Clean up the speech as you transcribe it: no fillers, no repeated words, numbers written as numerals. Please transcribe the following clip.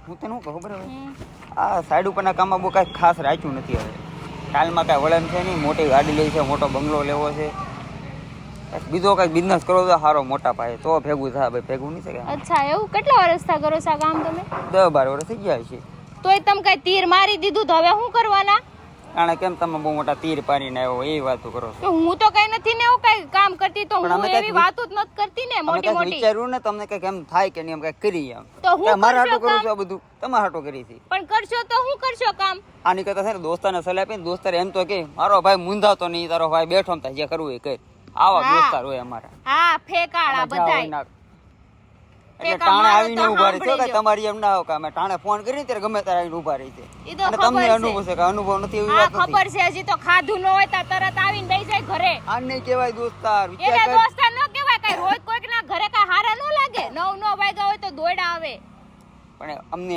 હું તને શું કહું ખબર હવે આ સાઈડ ઉપરના કામમાં બહુ કાંઈ ખાસ રાખ્યું નથી હવે કાલમાં કાંઈ વળન છે નહીં મોટી ગાડી લેવી છે મોટો બંગલો લેવો છે બીજો કાંઈક બિઝનેસ કરવો તો સારો મોટા પાયે તો ભેગું થાય ભાઈ ભેગું નહીં શકે અચ્છા એવું કેટલા વર્ષથી કરો છો આ કામ તમે 10-12 વર્ષ થઈ ગયા છે તોય તમે કઈ તીર મારી દીધું તો હવે શું કરવાના કારણ કેમ તમે બહુ મોટા તીર પાડીને આવ્યો એવી વાતો કરો છો તો હું તો કઈ નથી ને એવું કઈ કામ કરતી તો પણ હું અમે એવી કાંઈક વાતો જ નથી કરતી ને અમે મોટી કાંઈક મોટી વિચાર્યું ને તમને કંઈક એમ થાય કે નહીં એમ કંઈક કરી એમ તો હું કે મારા કરશો હાટું કરું કામ? છું આ બધું તમારા હાટું કરી છે પણ કરશો તો હું કરશો કામ આની કરતા છે ને દોસ્તારને સલાહ આપીને દોસ્તાર એમ તો કે મારો ભાઈ મુંધાતો નહીં તારો ભાઈ બેઠો ને જે કરવું એ કર આવા હા. દોસ્તાર હોય અમારા હા ફેકાળા આમાં જાઓ બધાય ના. એટલે ટેકા ટાણે મારો આવીને તો ઉભા રહી છે સાંભળી કે તમારી એમ ના હોય કે અમે ટાણે ફોન કરીને ત્યારે ગમે ત્યારે આવીને ઉભા રહી છે ઈ તો અને ખબર તમને છે. અનુભવ છે કે અનુભવ નથી એવી હા વાત નથી ખબર છે હજી તો ખાધું ન હોય તો તરત આવીને બેસી જાય ઘરે આ નહીં કહેવાય દોસ્તાર એને વિચાર કર દોસ્તાર ન કહેવાય કઈ રોજ કોઈક ના ઘરે કઈ હારા ન લાગે 9 વાગ્યા હોય તો દોડા આવે પણ અમને